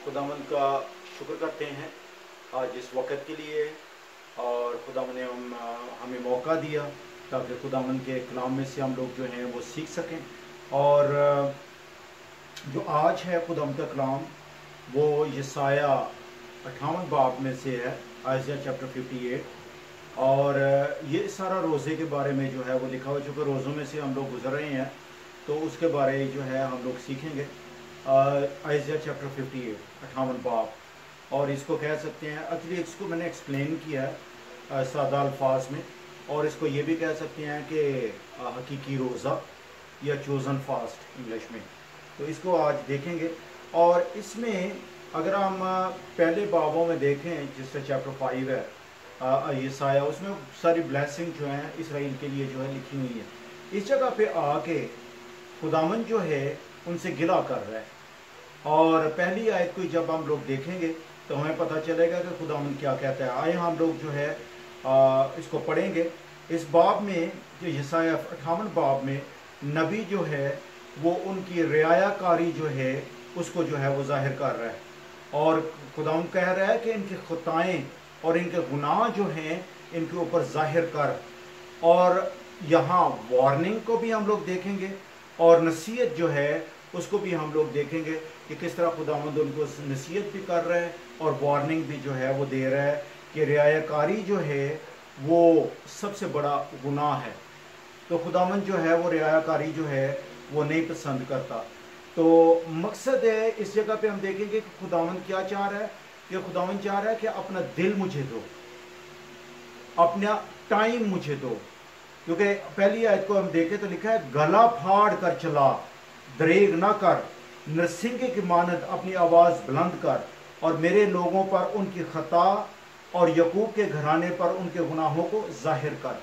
खुदावंद का शुक्र करते हैं आज इस वक़्त के लिए। और खुदावंद ने हमें मौका दिया ताकि खुदावंद के कलाम में से हम लोग जो हैं वो सीख सकें। और जो आज है खुदावंद का कलाम वो यसाया 58 बाब में से है, आयज़िया चैप्टर 58। और ये सारा रोज़े के बारे में जो है वो लिखा हुआ, चूँकि रोज़ों में से हम लोग गुजर रहे हैं तो उसके बारे जो है हम लोग सीखेंगे। आयज़िया चैप्टर 58 58 बाब, और इसको कह सकते हैं, एक्चुअली इसको मैंने एक्सप्लेन किया है सादा अल्फाज में, और इसको ये भी कह सकते हैं कि हकीकी रोज़ा या चोज़न फास्ट इंग्लिश में। तो इसको आज देखेंगे। और इसमें अगर हम पहले बाबों में देखें, जिससे चैप्टर 5 है यसाया, उसमें सारी ब्लेसिंग जो हैं इसराइल के लिए जो है लिखी हुई है। इस जगह पे आके खुदावंद जो है उनसे गिला कर रहा है। और पहली आयत को जब हम लोग देखेंगे तो हमें पता चलेगा कि खुदावंद क्या कहता है। आए हम लोग जो है इसको पढ़ेंगे। इस बाब में जो यसाया 58 बाब में नबी जो है वो उनकी रियायाकारी जो है उसको जो है वो जाहिर कर रहा है। और खुदावंद कह रहा है कि इनकी खताएं और इनके गुनाह जो हैं इनके ऊपर जाहिर कर। और यहाँ वार्निंग को भी हम लोग देखेंगे और नसीहत जो है उसको भी हम लोग देखेंगे कि किस तरह खुदावंद उनको नसीहत भी कर रहा है और वार्निंग भी जो है वो दे रहा है कि रियायाकारी जो है वो सबसे बड़ा गुनाह है। तो खुदावंद जो है वो रियायाकारी जो है वो नहीं पसंद करता। तो मकसद है इस जगह पे हम देखेंगे कि खुदावंद क्या चाह रहा है, कि खुदावंद चाह रहा है कि अपना दिल मुझे दो, अपना टाइम मुझे दो। क्योंकि पहली आयत को हम देखें तो लिखा है, गला फाड़ कर चला, दरेग ना कर, नरसिंगे की मानद अपनी आवाज़ बुलंद कर, और मेरे लोगों पर उनकी खता और यकूब के घराने पर उनके गुनाहों को जाहिर कर।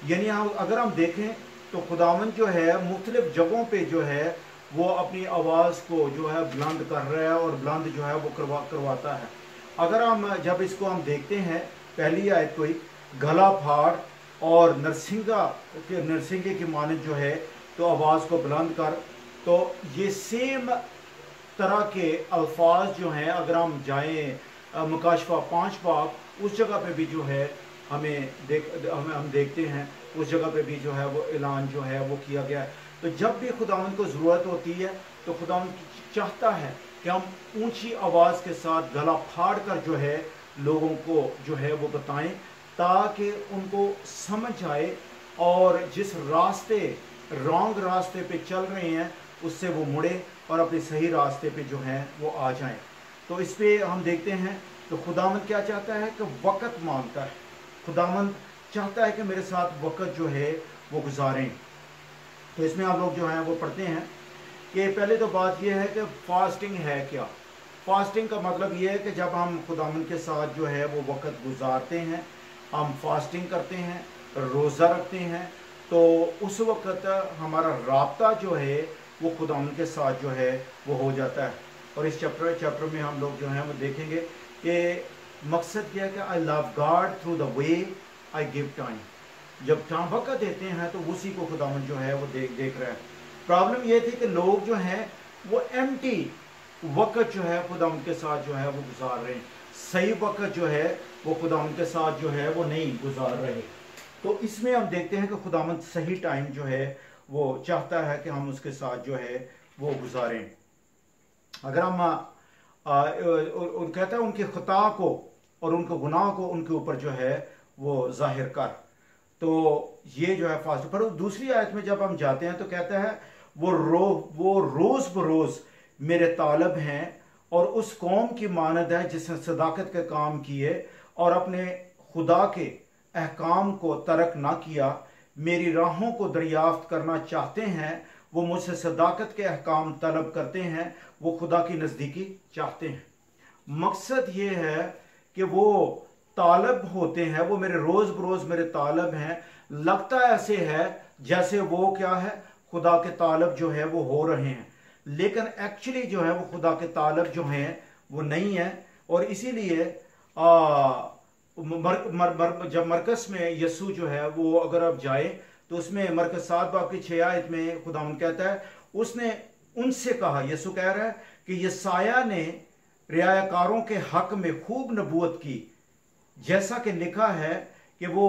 यानी अगर हम देखें तो खुदावंद जो है मुख्तलिफ जगहों पे जो है वो अपनी आवाज़ को जो है बुलंद कर रहा है और बुलंद जो है वो करवाता है। अगर हम जब इसको हम देखते हैं पहली आयत को ही, गला फाड़ और नरसिंगे की मानद जो है तो आवाज़ को बुलंद कर, तो ये सेम तरह के अल्फाज जो हैं अगर हम जाएं मुकाशफा 5 बाब, उस जगह पे भी जो है हम देखते हैं उस जगह पे भी जो है वो ऐलान जो है वो किया गया है। तो जब भी खुदावंद को ज़रूरत होती है तो खुदावंद चाहता है कि हम ऊंची आवाज़ के साथ गला फाड़ कर जो है लोगों को जो है वो बताएं, ताकि उनको समझ आए और जिस रास्ते रॉन्ग रास्ते पे चल रहे हैं उससे वो मुड़े और अपने सही रास्ते पे जो है वो आ जाएं। तो इस पे हम देखते हैं तो खुदावंद क्या चाहता है कि वक़्त मांगता है। खुदावंद चाहता है कि मेरे साथ वक़्त जो है वो गुजारें। तो इसमें आप लोग जो हैं वो पढ़ते हैं कि पहले तो बात यह है कि फास्टिंग है क्या। फास्टिंग का मतलब ये है कि जब हम खुदावंद के साथ जो है वो वक़्त गुजारते हैं, हम फास्टिंग करते हैं, रोज़ा रखते हैं, तो उस वक़्त हमारा राब्ता जो है वो खुदावंद के साथ जो है वो हो जाता है। और इस चैप्टर में हम लोग जो हैं वो देखेंगे कि मकसद क्या है कि I love God through the way I give time. जब वक़्त देते हैं तो उसी को खुदावंद जो है वो देख रहा है। प्रॉब्लम ये थी कि लोग जो हैं वो एम्प्टी वक़्त जो है खुदावंद के साथ जो है वो गुजार रहे हैं, सही वक़्त जो है वो खुदावंद के साथ जो है वो नहीं गुजार रहे। तो इसमें हम देखते हैं कि खुदावंद सही टाइम जो है वो चाहता है कि हम उसके साथ जो है वो गुजारें। अगर हम कहता है उनके खता को और उनके गुनाह को उनके ऊपर जो है वो जाहिर कर, तो ये जो है फास्ट। पर दूसरी आयत में जब हम जाते हैं तो कहता है वो रोज़ बरोज़ मेरे तालब हैं और उस कौम की मानद है जिसने सदाकत के काम किए और अपने खुदा के अहकाम को तर्क ना किया, मेरी राहों को दरियाफ्त करना चाहते हैं, वो मुझसे सदाकत के अहकाम तलब करते हैं, वो खुदा की नज़दीकी चाहते हैं। मकसद ये है कि वो तालब होते हैं, वो मेरे रोज़ बरोज़ मेरे तालब हैं। लगता ऐसे है जैसे वो क्या है, खुदा के तालब जो है वो हो रहे हैं, लेकिन एक्चुअली जो है वो खुदा के तालब जो हैं वो नहीं है। और इसीलिए जब मरकस में यसू जो है वो अगर आप जाए तो उसमें मरकस 7 बाब की 6 आयत में खुदावंद कहता है उसने उनसे कहा, यसू कह रहा है कि यसाया ने रियायाकारों के हक में खूब नबूवत की, जैसा कि लिखा है कि वो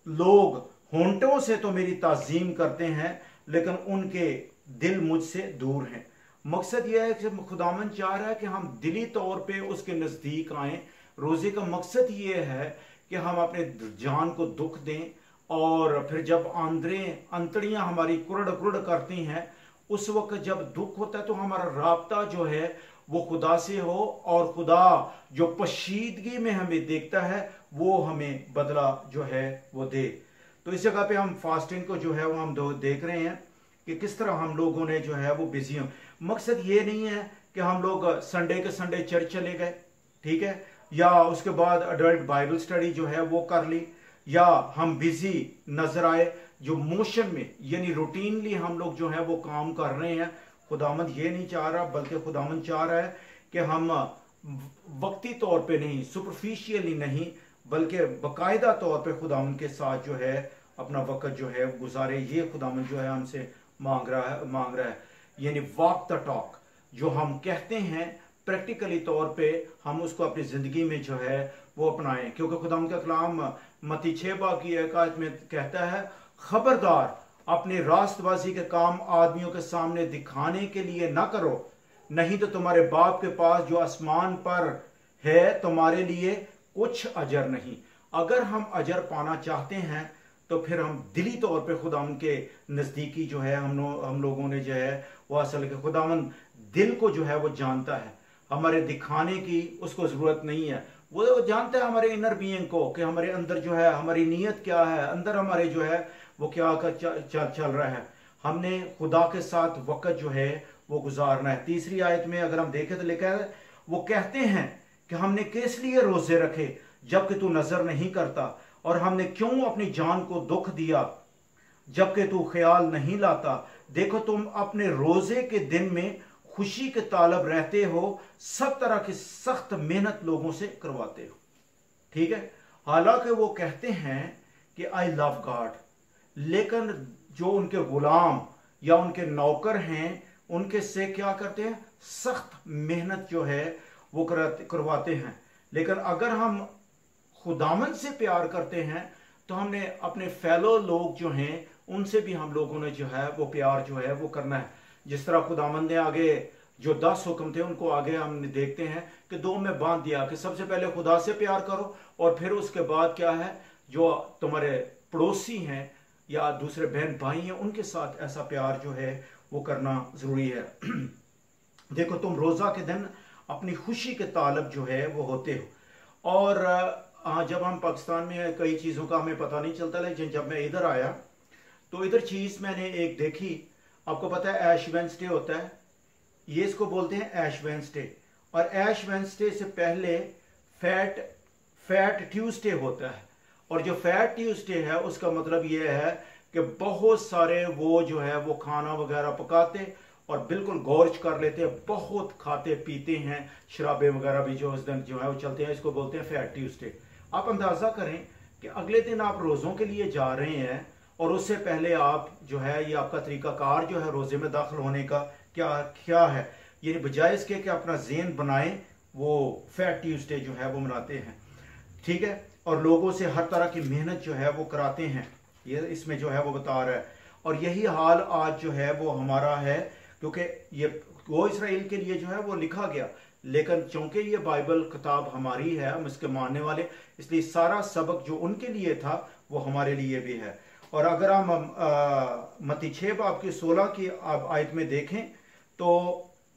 लोग होंठों से तो मेरी ताजीम करते हैं लेकिन उनके दिल मुझसे दूर हैं। मकसद यह है कि खुदावन चाह रहा है कि हम दिली तौर पे उसके नज़दीक आएं। रोज़े का मकसद ये है कि हम अपने जान को दुख दें, और फिर जब अंतड़ियां हमारी कुरड़ कुरड़ करती हैं, उस वक्त जब दुख होता है तो हमारा राब्ता जो है वो खुदा से हो, और खुदा जो पशीदगी में हमें देखता है वो हमें बदला जो है वो दे। तो इस जगह पे हम फास्टिंग को जो है वो हम देख रहे हैं कि किस तरह हम लोगों ने जो है वो बिजी हो। मकसद ये नहीं है कि हम लोग संडे के संडे चर्च चले गए, ठीक है, या उसके बाद अडल्ट बाइबल स्टडी जो है वो कर ली, या हम बिजी नजर आए जो मोशन में यानी रूटीनली हम लोग जो है वो काम कर रहे हैं। खुदावंद ये नहीं चाह रहा, बल्कि खुदावंद चाह रहा है कि हम वक्ती तौर पे नहीं, सुपरफिशियली नहीं, बल्कि बाकायदा तौर पे खुदावंद के साथ जो है अपना वक्त जो है गुजारे। ये खुदावंद जो है हमसे मांग रहा है यानी वॉक द टॉक, जो हम कहते हैं प्रैक्टिकली तौर पे हम उसको अपनी जिंदगी में जो है वो अपनाएं। क्योंकि खुदावंद का कलाम मत्ती 6 की एक आयत में कहता है, खबरदार अपने रास्तबाजी के काम आदमियों के सामने दिखाने के लिए ना करो, नहीं तो तुम्हारे बाप के पास जो आसमान पर है तुम्हारे लिए कुछ अजर नहीं। अगर हम अजर पाना चाहते हैं तो फिर हम दिली तौर पे खुदावंद के नजदीकी जो है हम लोगों ने जो है वो असल के खुदावंद दिल को जो है वो जानता है, हमारे दिखाने की उसको जरूरत नहीं है। वो जानता है हमारे इनर बीइंग को कि हमारे अंदर जो है हमारी नीयत क्या है, अंदर हमारे जो है वो क्या चल रहा है। हमने खुदा के साथ वक्त जो है वो गुजारना है। तीसरी आयत में अगर हम देखें तो लिखा है, वो कहते हैं कि हमने किस लिए रोजे रखे जबकि तू नजर नहीं करता, और हमने क्यों अपनी जान को दुख दिया जबकि तू ख्याल नहीं लाता। देखो तुम अपने रोजे के दिन में खुशी के तालब रहते हो, सब तरह की सख्त मेहनत लोगों से करवाते हो, ठीक है। हालांकि वो कहते हैं कि आई लव गॉड, लेकिन जो उनके गुलाम या उनके नौकर हैं उनके से क्या करते हैं, सख्त मेहनत जो है वो करवाते हैं। लेकिन अगर हम खुदामन से प्यार करते हैं तो हमने अपने फेलो लोग जो हैं उनसे भी हम लोगों ने जो है वो प्यार जो है वो करना है। जिस तरह खुदामन ने आगे जो 10 हुक्म थे उनको आगे हम देखते हैं कि 2 में बांध दिया कि सबसे पहले खुदा से प्यार करो, और फिर उसके बाद क्या है, जो तुम्हारे पड़ोसी हैं या दूसरे बहन भाई हैं उनके साथ ऐसा प्यार जो है वो करना जरूरी है। देखो तुम रोजा के दिन अपनी खुशी के तालब जो है वो होते हो। और जब हम पाकिस्तान में कई चीज़ों का हमें पता नहीं चलता, लेकिन जब मैं इधर आया तो इधर चीज़ मैंने एक देखी। आपको पता है ऐश वेंसडे होता है, ये इसको बोलते हैं ऐश वेंसडे, और ऐश वेंसडे से पहले फैट ट्यूसडे होता है। और जो फैट ट्यूसडे है उसका मतलब ये है कि बहुत सारे वो जो है वो खाना वगैरह पकाते और बिल्कुल गौरज कर लेते हैं, बहुत खाते पीते हैं, शराबे वगैरह भी जो उस दिन जो है वो चलते हैं, इसको बोलते हैं फैट ट्यूसडे। आप अंदाजा करें कि अगले दिन आप रोज़ों के लिए जा रहे हैं और उससे पहले आप जो है ये आपका तरीकाकार जो है रोज़े में दाखिल होने का क्या है, ये बजाय इसके कि अपना ज़हन बनाएं वो फैट ट्यूसडे जो है वो मनाते हैं, ठीक है, और लोगों से हर तरह की मेहनत जो है वो कराते हैं, ये इसमें जो है वो बता रहा है। और यही हाल आज जो है वो हमारा है, क्योंकि ये गो इसराइल के लिए जो है वो लिखा गया, लेकिन चूंकि ये बाइबल किताब हमारी है, हम इसके मानने वाले, इसलिए सारा सबक जो उनके लिए था वो हमारे लिए भी है। और अगर हम मत्ती 6:16 की आयत में देखें तो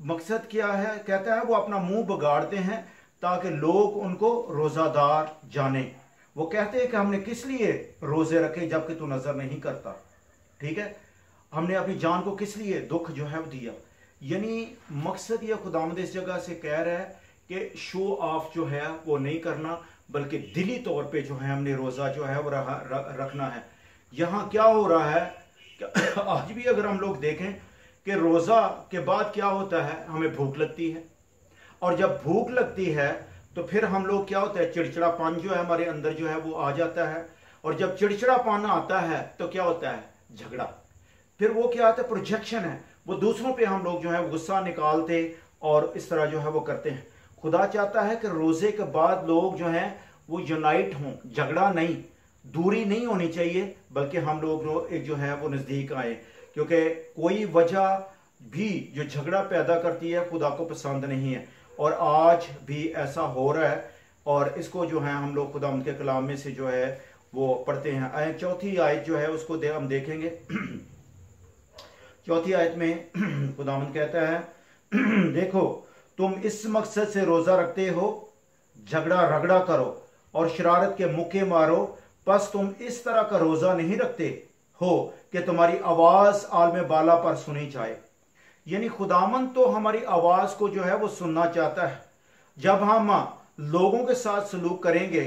मकसद क्या है, कहता है वो अपना मुंह बिगाड़ते हैं ताकि लोग उनको रोजादार जाने। वो कहते हैं कि हमने किस लिए रोजे रखे जबकि तू नजर नहीं करता, ठीक है, हमने अपनी जान को किस लिए दुख जो है वो दिया। यानी मकसद यह खुदावंद इस जगह से कह रहा है कि शो ऑफ जो है वो नहीं करना, बल्कि दिली तौर पे जो है हमने रोजा जो है वो रखना है। यहाँ क्या हो रहा है कि आज भी अगर हम लोग देखें कि रोजा के बाद क्या होता है, हमें भूख लगती है, और जब भूख लगती है तो फिर हम लोग क्या होता है, चिड़चिड़ापन जो है हमारे अंदर जो है वो आ जाता है, और जब चिड़चिड़ापन आता है तो क्या होता है, झगड़ा। फिर वो क्या आता है, प्रोजेक्शन है, वो दूसरों पे हम लोग जो है गुस्सा निकालते और इस तरह जो है वो करते हैं। खुदा चाहता है कि रोजे के बाद लोग जो हैं वो यूनाइट हों, झगड़ा नहीं, दूरी नहीं होनी चाहिए, बल्कि हम लोग एक जो है वो नजदीक आए, क्योंकि कोई वजह भी जो झगड़ा पैदा करती है खुदा को पसंद नहीं है। और आज भी ऐसा हो रहा है, और इसको जो है हम लोग खुदा उनके कलाम में से जो है वो पढ़ते हैं। चौथी आयत जो है उसको हम देखेंगे। चौथी आयत में खुदावंद कहता है देखो तुम इस मकसद से रोजा रखते हो, झगड़ा रगड़ा करो और शरारत के मुक्के मारो, बस तुम इस तरह का रोजा नहीं रखते हो कि तुम्हारी आवाज आलम बाला पर सुनी जाए। यानी खुदावंद तो हमारी आवाज को जो है वो सुनना चाहता है। जब हम लोगों के साथ सलूक करेंगे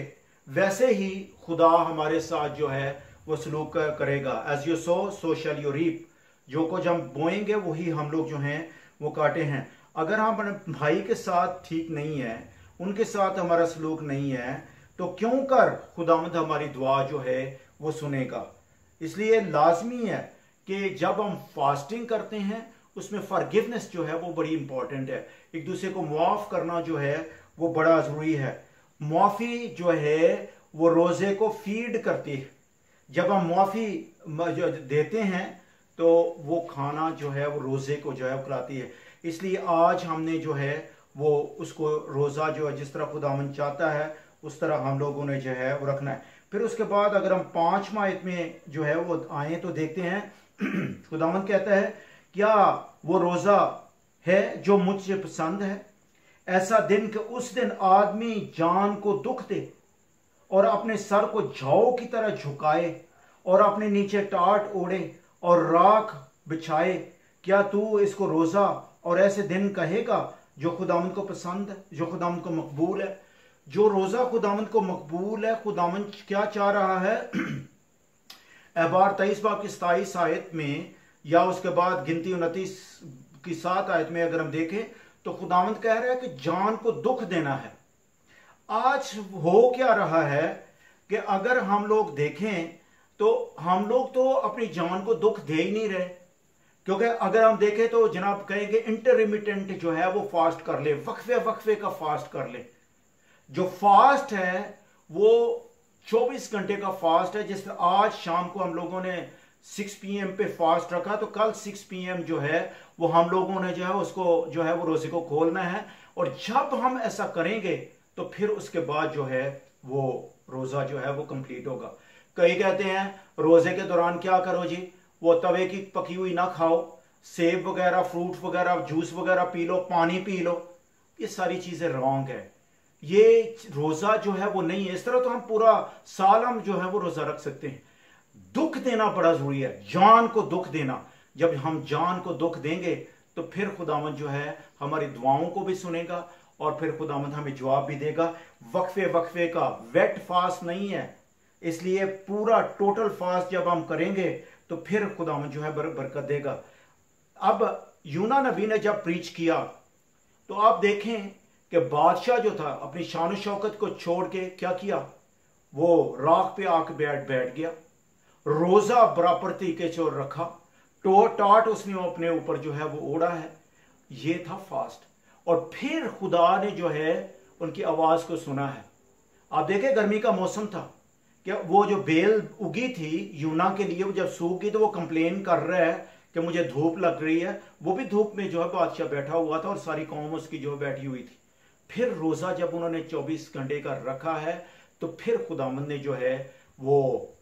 वैसे ही खुदा हमारे साथ जो है वो सलूक करेगा। As you sow so shall you reap. जो कुछ हम बोएंगे वही हम लोग जो हैं वो काटे हैं। अगर हम अपने भाई के साथ ठीक नहीं है, उनके साथ हमारा सलूक नहीं है, तो क्यों कर खुदावंद हमारी दुआ जो है वो सुनेगा। इसलिए लाजमी है कि जब हम फास्टिंग करते हैं उसमें फॉरगिवनेस जो है वो बड़ी इंपॉर्टेंट है। एक दूसरे को माफ करना जो है वो बड़ा जरूरी है। माफी जो है वो रोजे को फीड करती है। जब हम माफी जो देते हैं तो वो खाना जो है वो रोजे को जो है खिलाती है। इसलिए आज हमने जो है वो उसको रोजा जो है जिस तरह खुदावंद चाहता है उस तरह हम लोगों ने जो है वो रखना है। फिर उसके बाद अगर हम 5वां आयत में जो है वो आए तो देखते हैं खुदावंद कहता है क्या वो रोजा है जो मुझसे पसंद है, ऐसा दिन कि उस दिन आदमी जान को दुख दे और अपने सर को झाओ की तरह झुकाए और अपने नीचे टाट ओढ़े और राख बिछाए। क्या तू इसको रोजा और ऐसे दिन कहेगा जो खुदावंद को पसंद है, जो खुदावंद को मकबूल है। जो रोजा खुदावंद को मकबूल है, खुदावंद क्या चाह रहा है। एबार 23 बाब की 27 आयत में या उसके बाद गिनती 29 की 7 आयत में अगर हम देखें तो खुदावंद कह रहा है कि जान को दुख देना है। आज हो क्या रहा है कि अगर हम लोग देखें तो हम लोग तो अपनी जान को दुख दे ही नहीं रहे, क्योंकि अगर हम देखें तो जनाब कहेंगे इंटरमिटेंट जो है वो फास्ट कर ले, वक्फे वक्फे का फास्ट कर ले। जो फास्ट है वो 24 घंटे का फास्ट है। जिस आज शाम को हम लोगों ने 6 PM पे फास्ट रखा, तो कल 6 PM जो है वो हम लोगों ने जो है उसको जो है वो रोजे को खोलना है। और जब हम ऐसा करेंगे तो फिर उसके बाद जो है वो रोजा जो है वो कंप्लीट होगा। कई कहते हैं रोजे के दौरान क्या करो जी, वो तवे की पकी हुई ना खाओ, सेब वगैरह फ्रूट वगैरह जूस वगैरह पी लो, पानी पी लो। ये सारी चीजें रॉन्ग है। ये रोजा जो है वो नहीं है। इस तरह तो हम पूरा साल हम जो है वो रोजा रख सकते हैं। दुख देना बड़ा जरूरी है, जान को दुख देना। जब हम जान को दुख देंगे तो फिर खुदावंद जो है हमारी दुआओं को भी सुनेगा और फिर खुदावंद हमें जवाब भी देगा। वक्फे वक्फे का वेट फास्ट नहीं है, इसलिए पूरा टोटल फास्ट जब हम करेंगे तो फिर खुदावंद जो है बरकत देगा। अब यूना नबी ने जब प्रीच किया तो आप देखें कि बादशाह जो था अपनी शान शौकत को छोड़ के क्या किया, वो राख पे आके बैठ गया, रोजा बराबर तरीके से रखा, टाट उसने अपने ऊपर जो है वो ओढ़ा है। ये था फास्ट। और फिर खुदा ने जो है उनकी आवाज को सुना है। आप देखें गर्मी का मौसम था कि वो जो बेल उगी थी यूना के लिए, वो जब सूख गई तो वो कंप्लेन कर रहा है कि मुझे धूप लग रही है। वो भी धूप में जो है बादशाह बैठा हुआ था और सारी कौम उसकी जो बैठी हुई थी। फिर रोजा जब उन्होंने 24 घंटे का रखा है तो फिर खुदावंद ने जो है वो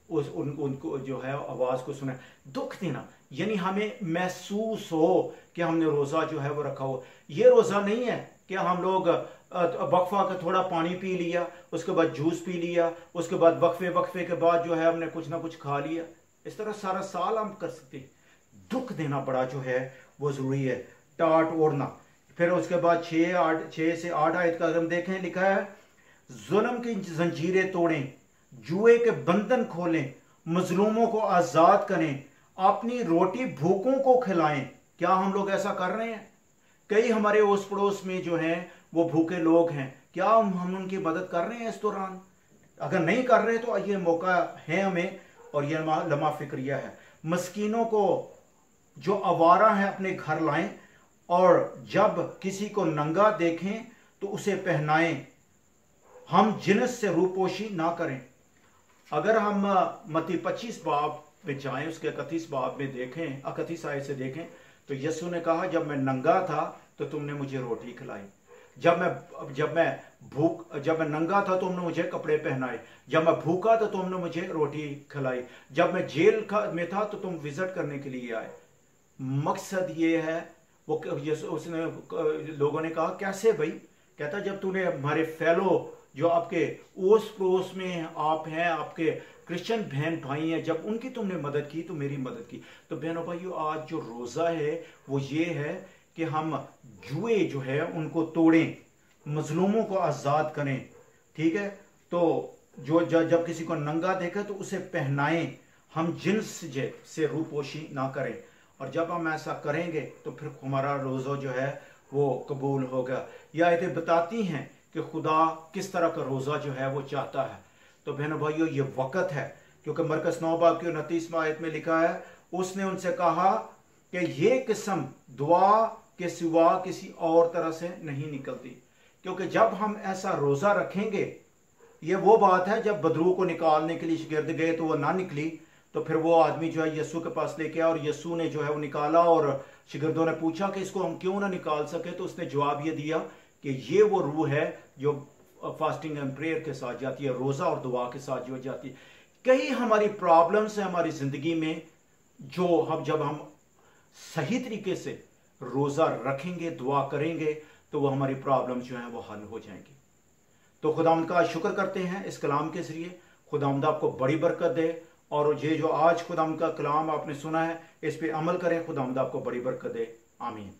उनको जो है आवाज को सुना। दुख देना यानी हमें महसूस हो कि हमने रोजा जो है वो रखा हो। ये रोजा नहीं है कि हम लोग वक्फा का थोड़ा पानी पी लिया, उसके बाद जूस पी लिया, उसके बाद वक्फे के बाद जो है हमने कुछ ना कुछ खा लिया। इस तरह सारा साल हम कर सकते हैं। दुख देना बड़ा जो है वो जरूरी है, टाट ओढ़ना। फिर उसके बाद 6 से 8 आयत का हम देखें, लिखा है जुल्म की जंजीरें तोड़ें, जुए के बंधन खोलें, मजलूमों को आजाद करें, अपनी रोटी भूखों को खिलाएं। क्या हम लोग ऐसा कर रहे हैं? कई हमारे ओस पड़ोस में जो हैं वो भूखे लोग हैं, क्या हम उनकी मदद कर रहे हैं इस दौरान? अगर नहीं कर रहे तो ये मौका है हमें, और ये लम्हा फिक्रिया है। मस्कीनों को जो आवारा है अपने घर लाएं, और जब किसी को नंगा देखें तो तो उसे पहनाएं, हम जिन्स से रूपोशी ना करें। अगर हम मत्ती 25 बाब में जाएं, उसके 31 बाब में देखें, 31 आयत से देखें, तो यीशु ने कहा जब मैं नंगा था तो तुमने मुझे रोटी खिलाई, जब मैं नंगा था तुमने मुझे कपड़े पहनाए, जब मैं भूखा था तुमने मुझे रोटी खिलाई, जब मैं जेल में था तो तुम विजिट करने के लिए आए। मकसद ये है, वो उसने लोगों ने कहा कैसे भाई? कहता जब तूने हमारे फेलो जो आपके ओस पड़ोस में आप हैं, आपके क्रिश्चियन बहन भाई हैं, जब उनकी तुमने मदद की तो मेरी मदद की। तो बहनों भाइयों, आज जो रोज़ा है वो ये है कि हम जुए जो है उनको तोड़ें, मजलूमों को आज़ाद करें। ठीक है, तो जब किसी को नंगा देखे तो उसे पहनाएं, हम जिन्स से रूपोशी ना करें। और जब हम ऐसा करेंगे तो फिर हमारा रोज़ा जो है वो कबूल होगा। यह आयतें बताती हैं कि खुदा किस तरह का रोज़ा जो है वो चाहता है। तो बहनों भाइयों, ये वक़्त है, क्योंकि मरकस 9 बाब की 29वां आयत में लिखा है, उसने उनसे कहा कि ये किस्म दुआ के सिवा किसी और तरह से नहीं निकलती। क्योंकि जब हम ऐसा रोज़ा रखेंगे, ये वो बात है जब बदरू को निकालने के लिए शागिर्द गए तो वो ना निकली, तो फिर वो आदमी जो है यीशु के पास लेके आया और यीशु ने जो है वो निकाला, और शागिर्दों ने पूछा कि इसको हम क्यों ना निकाल सके, तो उसने जवाब ये दिया कि ये वो रूह है जो फास्टिंग एंड प्रेयर के साथ जाती है, रोज़ा और दुआ के साथ जो जाती है। कई हमारी प्रॉब्लम्स है हमारी ज़िंदगी में, जो जब हम सही तरीके से रोज़ा रखेंगे, दुआ करेंगे, तो वो हमारी प्रॉब्लम्स जो हैं वो हल हो जाएंगी। तो खुदावंद का शुक्र करते हैं इस कलाम के ज़रिए। खुदावंद आपको बड़ी बरकत दे, और ये जो आज खुदावंद का कलाम आपने सुना है इस पे अमल करें। खुदावंद आपको बड़ी बरकत दे। आमीन।